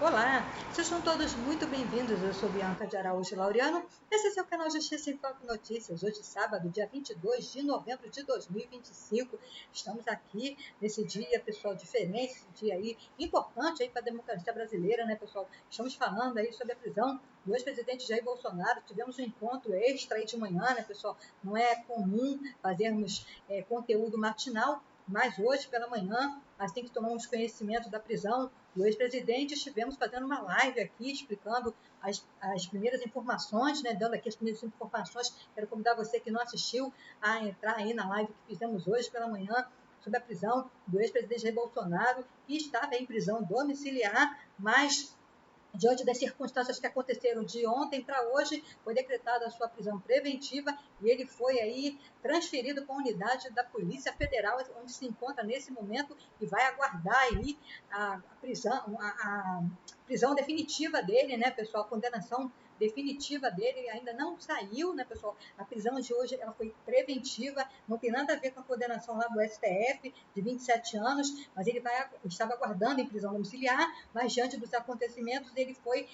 Olá, sejam todos muito bem-vindos. Eu sou Bianca de Araújo Laureano. Esse é seu canal Justiça em Foco Notícias. Hoje, sábado, dia 22 de novembro de 2025. Estamos aqui nesse dia, pessoal, diferente, esse dia aí importante aí para a democracia brasileira, né, pessoal? Estamos falando aí sobre a prisão do ex-presidente Jair Bolsonaro. Tivemos um encontro extra aí de manhã, né, pessoal? Não é comum fazermos conteúdo matinal, mas hoje pela manhã, assim que tomamos conhecimento da prisão do ex-presidente, estivemos fazendo uma live aqui explicando as primeiras informações, né, dando aqui as primeiras informações. Quero convidar você que não assistiu a entrar aí na live que fizemos hoje pela manhã sobre a prisão do ex-presidente Jair Bolsonaro, que estava em prisão domiciliar, mas diante das circunstâncias que aconteceram de ontem para hoje, foi decretada a sua prisão preventiva e ele foi aí transferido para a unidade da Polícia Federal, onde se encontra nesse momento e vai aguardar aí a prisão definitiva dele, né, pessoal? A condenação definitiva dele ainda não saiu, né, pessoal? A prisão de hoje ela foi preventiva, não tem nada a ver com a condenação lá do STF de 27 anos, mas ele estava aguardando em prisão domiciliar, mas diante dos acontecimentos ele foi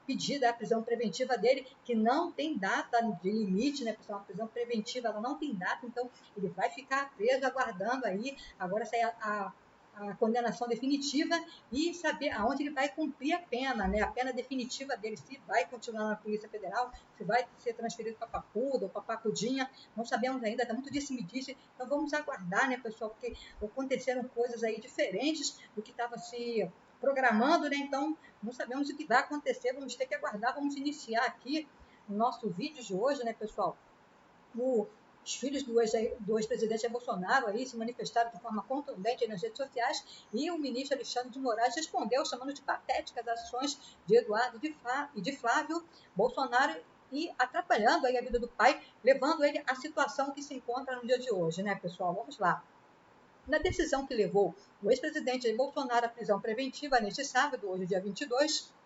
pedida a prisão preventiva dele, que não tem data de limite, né, pessoal? A prisão preventiva ela não tem data, então ele vai ficar preso aguardando aí agora sair a condenação definitiva e saber aonde ele vai cumprir a pena, né? A pena definitiva dele, se vai continuar na Polícia Federal, se vai ser transferido para Papuda ou para Pacudinha, não sabemos ainda, está muito disse-me-disse, então vamos aguardar, né, pessoal, porque aconteceram coisas aí diferentes do que estava se programando, né? Então não sabemos o que vai acontecer, vamos ter que aguardar, vamos iniciar aqui o nosso vídeo de hoje, né, pessoal? Os filhos do ex-presidente Jair Bolsonaro aí se manifestaram de forma contundente nas redes sociais e o ministro Alexandre de Moraes respondeu chamando de patéticas as ações de Eduardo e de Flávio Bolsonaro e atrapalhando aí a vida do pai, levando ele à situação que se encontra no dia de hoje, né, pessoal? Vamos lá. Na decisão que levou o ex-presidente Jair Bolsonaro à prisão preventiva neste sábado, hoje dia 22,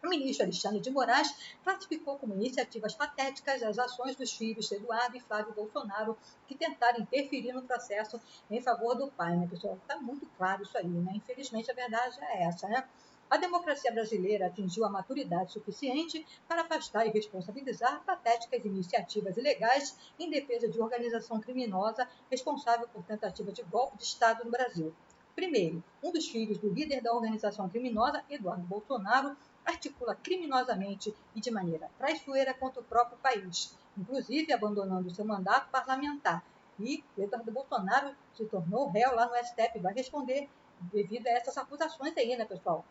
o ministro Alexandre de Moraes classificou como iniciativas patéticas as ações dos filhos Eduardo e Flávio Bolsonaro que tentaram interferir no processo em favor do pai, né, pessoal? Está muito claro isso aí, né? Infelizmente, a verdade é essa, né? A democracia brasileira atingiu a maturidade suficiente para afastar e responsabilizar patéticas iniciativas ilegais em defesa de organização criminosa responsável por tentativa de golpe de Estado no Brasil. Primeiro, um dos filhos do líder da organização criminosa, Eduardo Bolsonaro, articula criminosamente e de maneira traiçoeira contra o próprio país, inclusive abandonando seu mandato parlamentar. E Eduardo Bolsonaro se tornou réu lá no STF, vai responder devido a essas acusações aí, né, pessoal?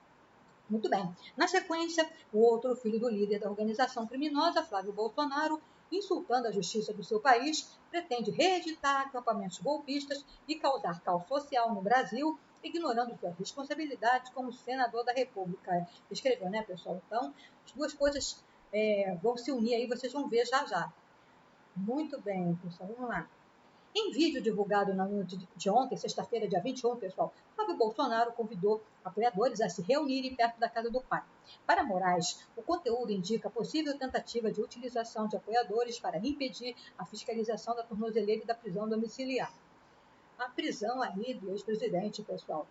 Muito bem. Na sequência, o outro filho do líder da organização criminosa, Flávio Bolsonaro, insultando a justiça do seu país, pretende reeditar acampamentos golpistas e causar caos social no Brasil, ignorando sua responsabilidade como senador da República. Escreveu, né, pessoal? Então, as duas coisas vão se unir aí, vocês vão ver já já. Muito bem, pessoal, vamos lá. Em vídeo divulgado na noite de ontem, sexta-feira, dia 21, pessoal, Flávio Bolsonaro convidou apoiadores a se reunirem perto da casa do pai. Para Moraes, o conteúdo indica possível tentativa de utilização de apoiadores para impedir a fiscalização da tornozeleira e da prisão domiciliar. A prisão aí do ex-presidente, pessoal.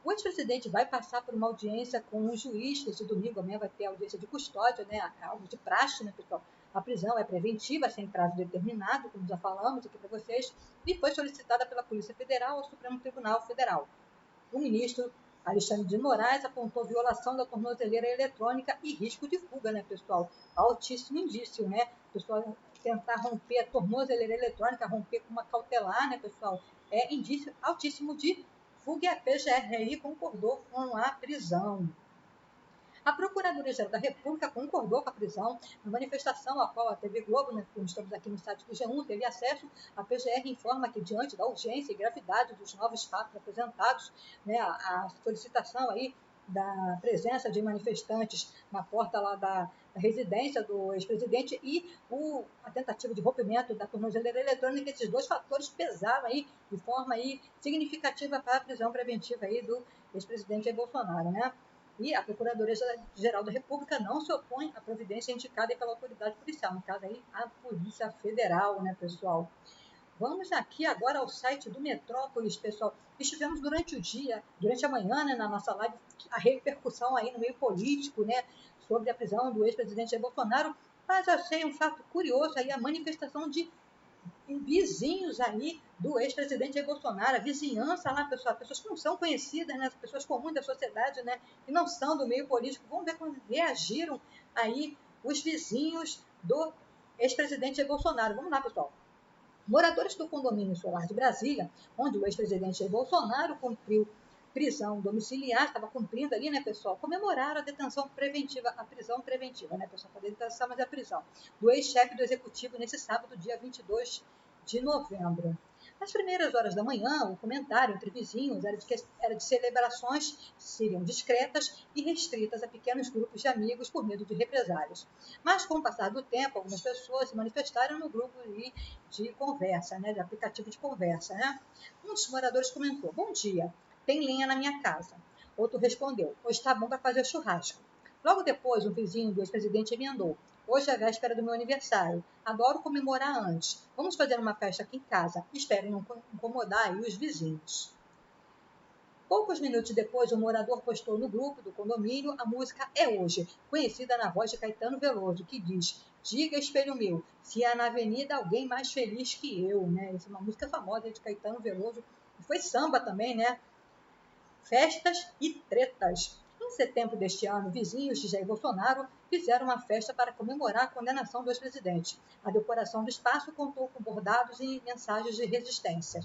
O ex-presidente vai passar por uma audiência com um juiz, esse domingo amanhã vai ter audiência de custódia, né, algo de praxe, né, pessoal? A prisão é preventiva, sem prazo determinado, como já falamos aqui para vocês, e foi solicitada pela Polícia Federal ao Supremo Tribunal Federal. O ministro Alexandre de Moraes apontou violação da tornozeleira eletrônica e risco de fuga, né, pessoal? Altíssimo indício, né? Pessoal, tentar romper a tornozeleira eletrônica, romper com uma cautelar, né, pessoal? É indício altíssimo de fuga e a PGR aí concordou com a prisão. A Procuradoria-Geral da República concordou com a prisão. Na manifestação a qual a TV Globo, né, como estamos aqui no site do G1, teve acesso, a PGR informa que, diante da urgência e gravidade dos novos fatos apresentados, né, a solicitação aí da presença de manifestantes na porta lá da residência do ex-presidente e a tentativa de rompimento da tornozeleira eletrônica, esses dois fatores pesaram aí de forma aí significativa para a prisão preventiva aí do ex-presidente Jair Bolsonaro, né? E a Procuradoria-Geral da República não se opõe à providência indicada pela autoridade policial, no caso aí, a Polícia Federal, né, pessoal? Vamos aqui agora ao site do Metrópolis, pessoal. Estivemos durante o dia, durante a manhã, né, na nossa live, a repercussão aí no meio político, né, sobre a prisão do ex-presidente Jair Bolsonaro, mas achei um fato curioso aí a manifestação de vizinhos aí do ex-presidente Jair Bolsonaro, a vizinhança lá, pessoal, pessoas que não são conhecidas, né, pessoas comuns da sociedade, né, que não são do meio político. Vamos ver como reagiram aí os vizinhos do ex-presidente Jair Bolsonaro. Vamos lá, pessoal. Moradores do condomínio solar de Brasília, onde o ex-presidente Jair Bolsonaro cumpriu prisão domiciliar, estava cumprindo ali, né, pessoal, comemoraram a detenção preventiva, a prisão preventiva, né, pessoal, a detenção, mas é a prisão, do ex-chefe do executivo nesse sábado, dia 22 de novembro. Nas primeiras horas da manhã, o comentário entre vizinhos era de celebrações que seriam discretas e restritas a pequenos grupos de amigos por medo de represálias. Mas, com o passar do tempo, algumas pessoas se manifestaram no grupo de conversa, né, de aplicativo de conversa. Né? Um dos moradores comentou: "Bom dia, tem lenha na minha casa." Outro respondeu: "Hoje está bom para fazer churrasco." Logo depois, um vizinho do ex-presidente emendou: "Hoje é a véspera do meu aniversário. Adoro comemorar antes. Vamos fazer uma festa aqui em casa. Espero não incomodar aí os vizinhos." Poucos minutos depois, o morador postou no grupo do condomínio a música É Hoje, conhecida na voz de Caetano Veloso, que diz: "Diga, espelho meu, se há na avenida alguém mais feliz que eu." Né? Essa é uma música famosa de Caetano Veloso. E foi samba também, né? Festas e tretas. Em setembro deste ano, vizinhos de Jair Bolsonaro fizeram uma festa para comemorar a condenação do ex-presidente. A decoração do espaço contou com bordados e mensagens de resistência.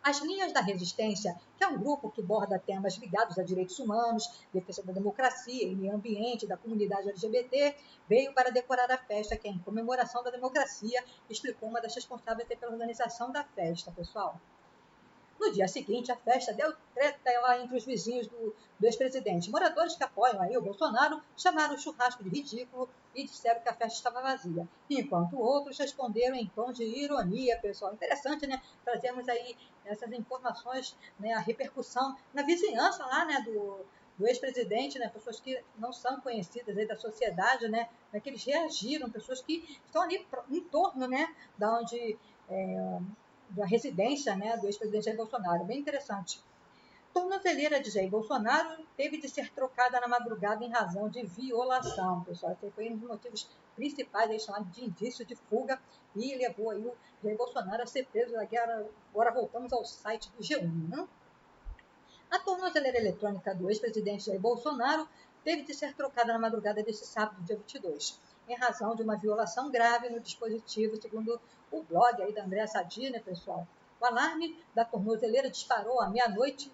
As Linhas da Resistência, que é um grupo que borda temas ligados a direitos humanos, defesa da democracia e meio ambiente da comunidade LGBT, veio para decorar a festa, que é em comemoração da democracia, explicou uma das responsáveis pela organização da festa, pessoal. No dia seguinte, a festa deu treta lá entre os vizinhos do ex-presidente. Moradores que apoiam aí o Bolsonaro chamaram o churrasco de ridículo e disseram que a festa estava vazia, enquanto outros responderam em tom de ironia, pessoal. Interessante, né? Trazemos aí essas informações, né? A repercussão na vizinhança lá, né? Do ex-presidente, né? Pessoas que não são conhecidas aí da sociedade, né? Que eles reagiram, pessoas que estão ali em torno, né? Da onde da residência, né, do ex-presidente Jair Bolsonaro. Bem interessante. Tornozeleira de Jair Bolsonaro teve de ser trocada na madrugada em razão de violação, pessoal. Esse foi um dos motivos principais, aí, chamado de indício de fuga, e levou aí o Jair Bolsonaro a ser preso. Agora voltamos ao site do G1. Né? A tornozeleira eletrônica do ex-presidente Jair Bolsonaro teve de ser trocada na madrugada deste sábado, dia 22, em razão de uma violação grave no dispositivo, segundo o blog aí da Andréa Sadi, né, pessoal? O alarme da tornozeleira disparou à meia-noite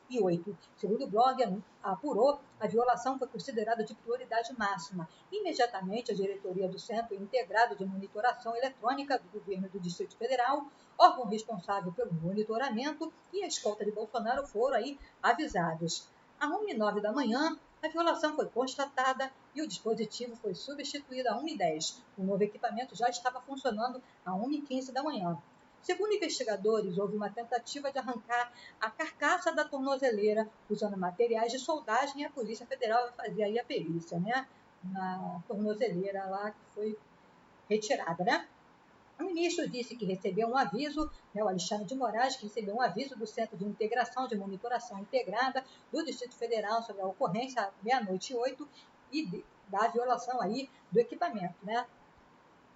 e 8. Segundo o blog apurou, a violação foi considerada de prioridade máxima. Imediatamente, a diretoria do Centro Integrado de Monitoração Eletrônica do Governo do Distrito Federal, órgão responsável pelo monitoramento, e a escolta de Bolsonaro foram aí avisados. À 1h09 da manhã, a violação foi constatada e o dispositivo foi substituído a 1h10. O novo equipamento já estava funcionando a 1h15 da manhã. Segundo investigadores, houve uma tentativa de arrancar a carcaça da tornozeleira usando materiais de soldagem, e a Polícia Federal vai fazer aí a perícia, né? Na tornozeleira lá que foi retirada, né? O ministro disse que recebeu um aviso, né, o Alexandre de Moraes, que recebeu um aviso do Centro de Integração de Monitoração Integrada do Distrito Federal sobre a ocorrência à meia-noite e 8 e da violação aí do equipamento, né?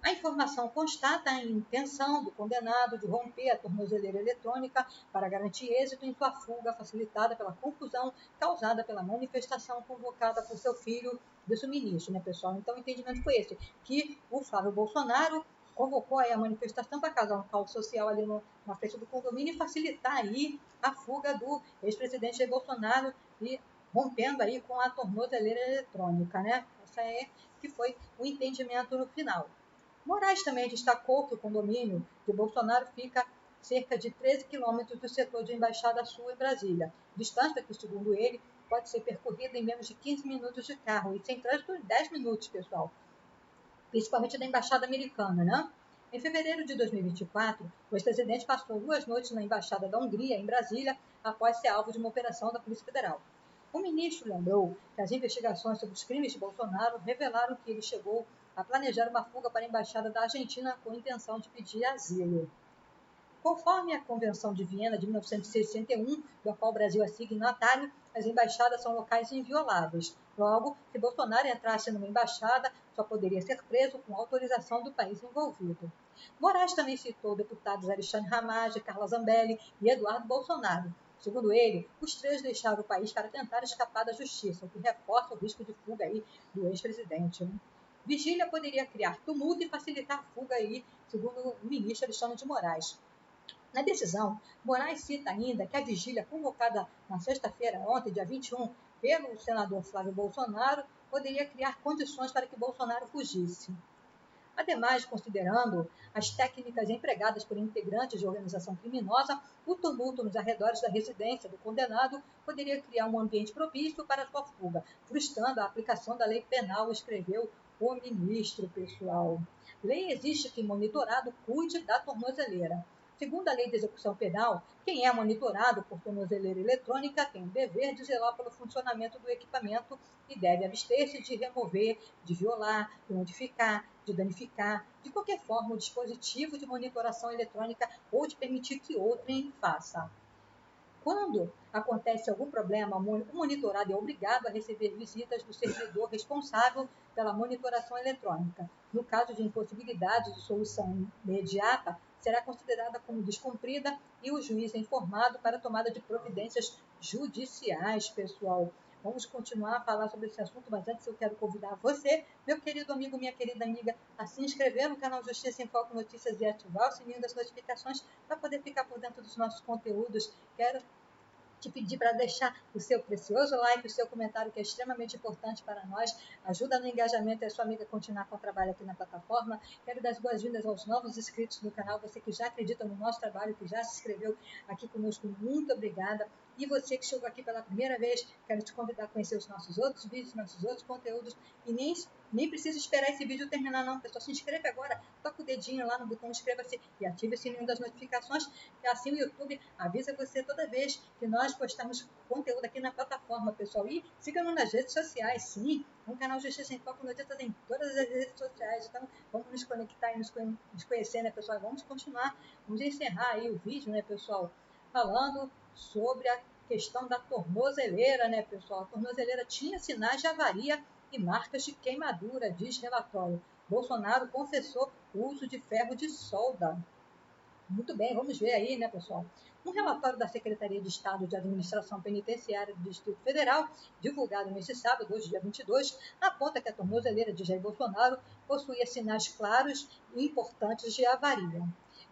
A informação constata a intenção do condenado de romper a tornozeleira eletrônica para garantir êxito em sua fuga, facilitada pela confusão causada pela manifestação convocada por seu filho, disse o ministro, né, pessoal? Então, o entendimento foi esse, que o Flávio Bolsonaro convocou aí a manifestação para causar um caos social ali na frente do condomínio e facilitar aí a fuga do ex-presidente Jair Bolsonaro e rompendo aí com a tornozeleira eletrônica, né? Essa é que foi o entendimento no final. Moraes também destacou que o condomínio de Bolsonaro fica cerca de 13 quilômetros do setor de Embaixada Sul em Brasília, distância que, segundo ele, pode ser percorrida em menos de 15 minutos de carro e sem trânsito em 10 minutos, pessoal, principalmente da Embaixada Americana, né? Em fevereiro de 2024, o ex-presidente passou 2 noites na Embaixada da Hungria, em Brasília, após ser alvo de uma operação da Polícia Federal. O ministro lembrou que as investigações sobre os crimes de Bolsonaro revelaram que ele chegou a planejar uma fuga para a Embaixada da Argentina com a intenção de pedir asilo. Conforme a Convenção de Viena de 1961, do qual o Brasil é signatário, as embaixadas são locais invioláveis. Logo, se Bolsonaro entrasse numa embaixada, só poderia ser preso com autorização do país envolvido. Moraes também citou deputados Alexandre Ramagem, Carla Zambelli e Eduardo Bolsonaro. Segundo ele, os três deixaram o país para tentar escapar da justiça, o que reforça o risco de fuga aí do ex-presidente. Vigília poderia criar tumulto e facilitar a fuga aí, segundo o ministro Alexandre de Moraes. Na decisão, Moraes cita ainda que a vigília convocada na sexta-feira, ontem, dia 21, pelo senador Flávio Bolsonaro, poderia criar condições para que Bolsonaro fugisse. Ademais, considerando as técnicas empregadas por integrantes de organização criminosa, o tumulto nos arredores da residência do condenado poderia criar um ambiente propício para sua fuga, frustrando a aplicação da lei penal, escreveu o ministro pessoal. Lei existe que monitorado cuide da tornozeleira. Segundo a Lei de Execução Penal, quem é monitorado por tornozeleira eletrônica tem o dever de zelar pelo funcionamento do equipamento e deve abster-se de remover, de violar, de modificar, de danificar, de qualquer forma, o dispositivo de monitoração eletrônica ou de permitir que outrem faça. Quando acontece algum problema, o monitorado é obrigado a receber visitas do servidor responsável pela monitoração eletrônica. No caso de impossibilidade de solução imediata, será considerada como descumprida e o juiz é informado para a tomada de providências judiciais, pessoal. Vamos continuar a falar sobre esse assunto, mas antes eu quero convidar você, meu querido amigo, minha querida amiga, a se inscrever no canal Justiça em Foco Notícias e ativar o sininho das notificações para poder ficar por dentro dos nossos conteúdos. Quero te pedir para deixar o seu precioso like, o seu comentário, que é extremamente importante para nós, ajuda no engajamento e a sua amiga continuar com o trabalho aqui na plataforma. Quero dar as boas-vindas aos novos inscritos do canal, você que já acredita no nosso trabalho, que já se inscreveu aqui conosco, muito obrigada. E você que chegou aqui pela primeira vez, quero te convidar a conhecer os nossos outros vídeos, nossos outros conteúdos, e nem precisa esperar esse vídeo terminar não, pessoal, se inscreve agora, toca o dedinho lá no botão inscreva-se e ative o sininho das notificações, e assim o YouTube avisa você toda vez que nós postamos conteúdo aqui na plataforma, pessoal. E siga-nos nas redes sociais, sim, no canal Justiça em Foco Notícias em todas as redes sociais, então vamos nos conectar e nos conhecer, né, pessoal? Vamos continuar, vamos encerrar aí o vídeo, né, pessoal, falando sobre a questão da tornozeleira, né, pessoal? A tornozeleira tinha sinais de avaria e marcas de queimadura, diz relatório. Bolsonaro confessou o uso de ferro de solda. Muito bem, vamos ver aí, né, pessoal? Um relatório da Secretaria de Estado de Administração Penitenciária do Distrito Federal, divulgado neste sábado, hoje, dia 22, aponta que a tornozeleira de Jair Bolsonaro possuía sinais claros e importantes de avaria.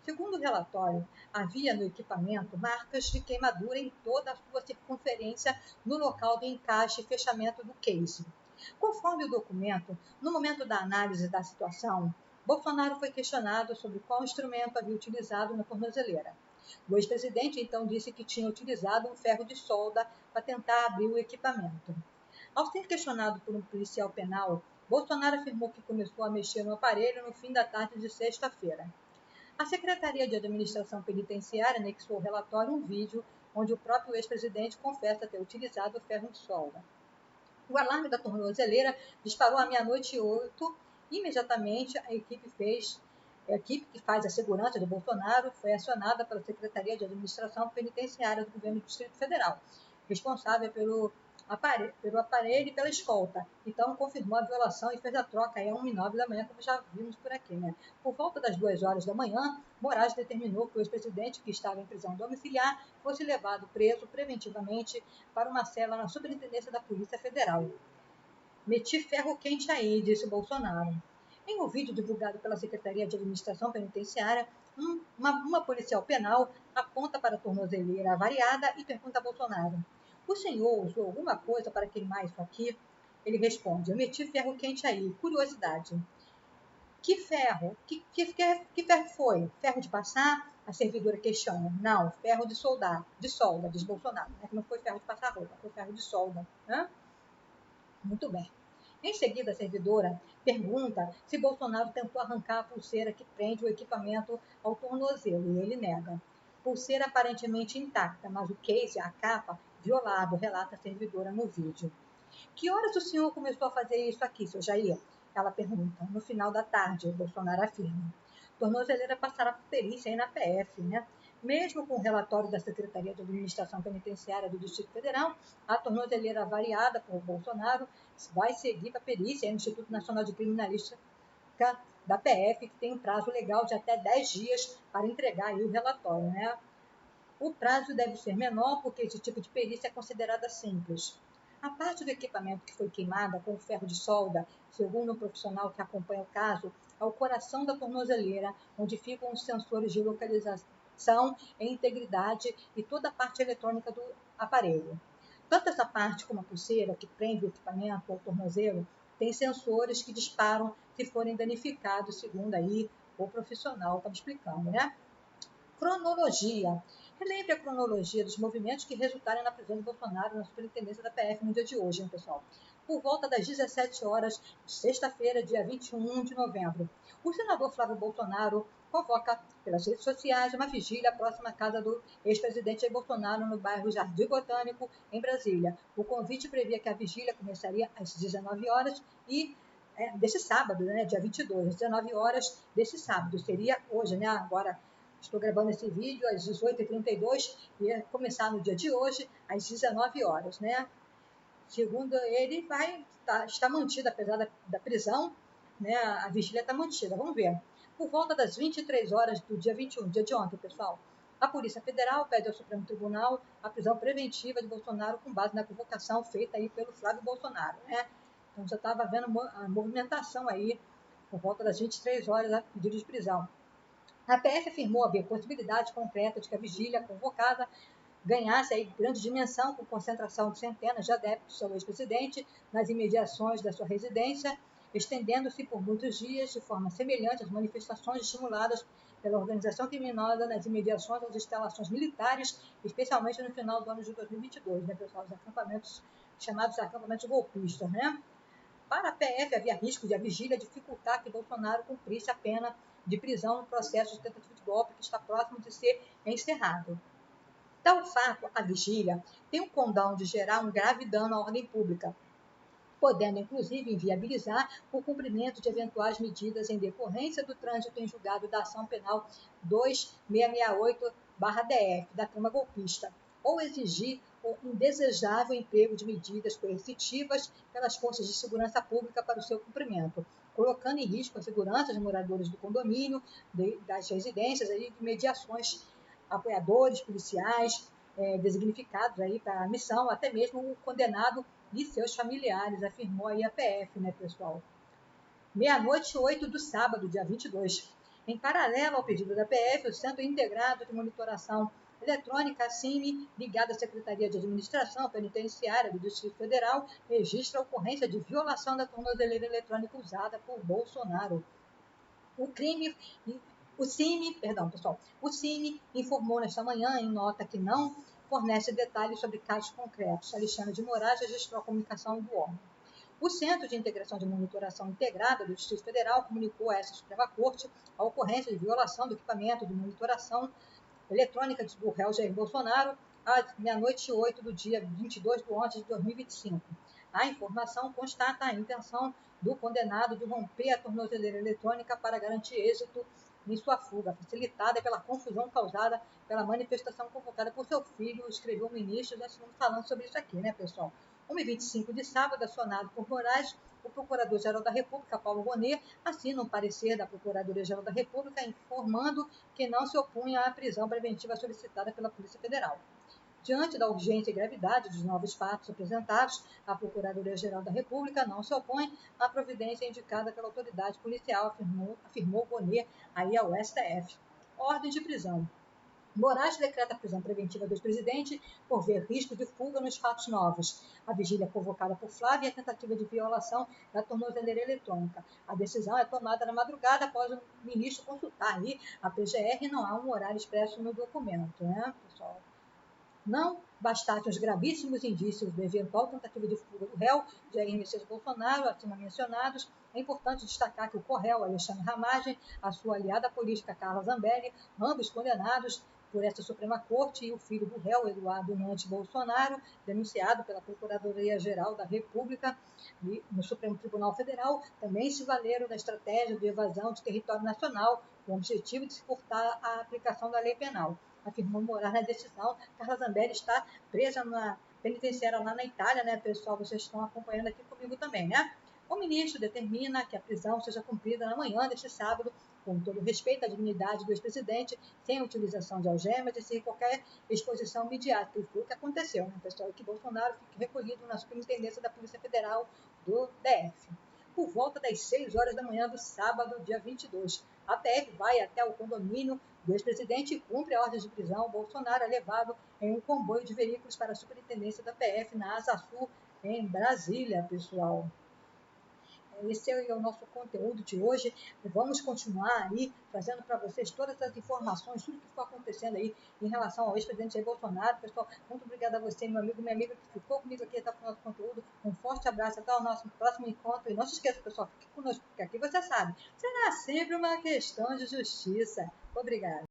Segundo o relatório, havia no equipamento marcas de queimadura em toda a sua circunferência no local de encaixe e fechamento do case. Conforme o documento, no momento da análise da situação, Bolsonaro foi questionado sobre qual instrumento havia utilizado na tornozeleira. O ex-presidente então disse que tinha utilizado um ferro de solda para tentar abrir o equipamento. Ao ser questionado por um policial penal, Bolsonaro afirmou que começou a mexer no aparelho no fim da tarde de sexta-feira. A Secretaria de Administração Penitenciária anexou ao relatório um vídeo onde o próprio ex-presidente confessa ter utilizado o ferro de solda. O alarme da tornozeleira disparou à meia-noite e 8. Imediatamente, a equipe que faz a segurança de Bolsonaro foi acionada pela Secretaria de Administração Penitenciária do Governo do Distrito Federal, responsável pelo aparelho e pela escolta. Então, confirmou a violação e fez a troca às 1h09 da manhã, como já vimos por aqui, né? Por volta das 2 horas da manhã, Moraes determinou que o ex-presidente, que estava em prisão domiciliar, fosse levado preso preventivamente para uma cela na Superintendência da Polícia Federal. Meti ferro quente aí, disse Bolsonaro. Em um vídeo divulgado pela Secretaria de Administração Penitenciária, uma policial penal aponta para a tornozeleira avariada e pergunta a Bolsonaro: o senhor usou alguma coisa para queimar isso aqui? Ele responde: eu meti ferro quente aí. Curiosidade. Que ferro? Que ferro foi? Ferro de passar? A servidora questiona. Não, ferro de soldar, de solda, diz Bolsonaro. Não foi ferro de passar roupa, foi ferro de solda. Hã? Muito bem. Em seguida, a servidora pergunta se Bolsonaro tentou arrancar a pulseira que prende o equipamento ao tornozelo, e ele nega. Pulseira aparentemente intacta, mas o case, a capa, violado, relata a servidora no vídeo. Que horas o senhor começou a fazer isso aqui, seu Jair? Ela pergunta. No final da tarde, Bolsonaro afirma. Tornozeleira passará por perícia aí na PF, né? Mesmo com o relatório da Secretaria de Administração Penitenciária do Distrito Federal, a tornozeleira variada por Bolsonaro vai seguir para a perícia no Instituto Nacional de Criminalística da PF, que tem um prazo legal de até 10 dias para entregar aí o relatório, né? O prazo deve ser menor porque esse tipo de perícia é considerada simples. A parte do equipamento que foi queimada com o ferro de solda, segundo um profissional que acompanha o caso, é o coração da tornozeleira, onde ficam os sensores de localização e integridade e toda a parte eletrônica do aparelho. Tanto essa parte como a pulseira que prende o equipamento ao tornozelo tem sensores que disparam se forem danificados, segundo aí o profissional estava explicando, né? Cronologia. Relembre a cronologia dos movimentos que resultaram na prisão de Bolsonaro na superintendência da PF no dia de hoje, hein, pessoal? Por volta das 17 horas, sexta-feira, dia 21 de novembro, o senador Flávio Bolsonaro convoca pelas redes sociais uma vigília próxima à casa do ex-presidente Jair Bolsonaro no bairro Jardim Botânico, em Brasília. O convite previa que a vigília começaria às 19 horas e desse sábado, né, dia 22, 19 horas desse sábado. Seria hoje, né, agora. Estou gravando esse vídeo às 18h32 e ia começar no dia de hoje, às 19 horas, né? Segundo ele, está mantida, apesar da prisão, né? A vigília está mantida. Vamos ver. Por volta das 23 horas do dia 21, dia de ontem, pessoal, a Polícia Federal pede ao Supremo Tribunal a prisão preventiva de Bolsonaro com base na convocação feita aí pelo Flávio Bolsonaro, né? Então já estava vendo a movimentação aí por volta das 23 horas a pedido de prisão. A PF afirmou haver possibilidade concreta de que a vigília convocada ganhasse aí grande dimensão, com concentração de centenas de adeptos ao ex-presidente nas imediações da sua residência, estendendo-se por muitos dias de forma semelhante às manifestações estimuladas pela organização criminosa nas imediações das instalações militares, especialmente no final do ano de 2022, né, pessoal? Os acampamentos chamados acampamentos golpistas, né? Para a PF, havia risco de a vigília dificultar que Bolsonaro cumprisse a pena de prisão no processo de tentativa de golpe que está próximo de ser encerrado. Tal fato, a vigília, tem o condão de gerar um grave dano à ordem pública, podendo inclusive inviabilizar o cumprimento de eventuais medidas em decorrência do trânsito em julgado da ação penal 2668/DF, da trama golpista, ou exigir o indesejável emprego de medidas coercitivas pelas forças de segurança pública para o seu cumprimento, colocando em risco a segurança dos moradores do condomínio, das residências e de mediações, apoiadores, policiais, designificados aí para a missão, até mesmo o condenado e seus familiares, afirmou aí a PF, né, pessoal? Meia-noite 8 do sábado, dia 22. Em paralelo ao pedido da PF, o Centro Integrado de Monitoração Eletrônica, CIMI, ligado à Secretaria de Administração Penitenciária do Distrito Federal, registra a ocorrência de violação da tornozeleira eletrônica usada por Bolsonaro. O CIMI informou nesta manhã, em nota que não fornece detalhes sobre casos concretos. Alexandre de Moraes registrou a comunicação do órgão. O Centro de Integração de Monitoração Integrada do Distrito Federal comunicou a essa Suprema Corte a ocorrência de violação do equipamento de monitoração eletrônica do réu Jair Bolsonaro às meia-noite 8 do dia 22 de 11 de 2025. A informação constata a intenção do condenado de romper a tornozeleira eletrônica para garantir êxito em sua fuga, facilitada pela confusão causada pela manifestação convocada por seu filho, escreveu o ministro. Já estamos falando sobre isso aqui, né, pessoal? 1h25 de sábado, acionado por Moraes, o Procurador-Geral da República, Paulo Gonet, assina um parecer da Procuradoria-Geral da República informando que não se opunha à prisão preventiva solicitada pela Polícia Federal. Diante da urgência e gravidade dos novos fatos apresentados, a Procuradoria-Geral da República não se opõe à providência indicada pela autoridade policial, afirmou Gonet aí ao STF. Ordem de prisão. Moraes decreta a prisão preventiva do ex-presidente por ver risco de fuga nos fatos novos. A vigília convocada por Flávia e a tentativa de violação da tornozeleira eletrônica. A decisão é tomada na madrugada após o ministro consultar aí a PGR e não há um horário expresso no documento, né, pessoal? Não bastassem os gravíssimos indícios de eventual tentativa de fuga do réu, Jair Messias Bolsonaro, acima mencionados, é importante destacar que o co-réu Alexandre Ramagem, a sua aliada política Carla Zambelli, ambos condenados por esta Suprema Corte, e o filho do réu, Eduardo Nantes Bolsonaro, denunciado pela Procuradoria-Geral da República e no Supremo Tribunal Federal, também se valeram da estratégia de evasão de território nacional, com o objetivo de se furtar a aplicação da lei penal. afirmou morar na decisão. Carla Zambelli está presa na penitenciária lá na Itália, né, pessoal? Vocês estão acompanhando aqui comigo também, né? O ministro determina que a prisão seja cumprida na manhã deste sábado, com todo respeito à dignidade do ex-presidente, sem utilização de algemas e sem qualquer exposição midiática. E foi o que aconteceu, né, pessoal? Que Bolsonaro fique recolhido na Superintendência da Polícia Federal do DF. Por volta das 6 horas da manhã do sábado, dia 22, a PF vai até o condomínio do ex-presidente e cumpre a ordem de prisão. Bolsonaro é levado em um comboio de veículos para a Superintendência da PF na Asa Sul, em Brasília, pessoal. Esse é o nosso conteúdo de hoje. Vamos continuar aí trazendo para vocês todas as informações, tudo que for acontecendo aí em relação ao ex-presidente Jair Bolsonaro. Pessoal, muito obrigada a você, meu amigo, minha amiga, que ficou comigo aqui até o final do conteúdo. Um forte abraço, até o nosso próximo encontro. E não se esqueça, pessoal, fique conosco, porque aqui você sabe, será sempre uma questão de justiça. Obrigada.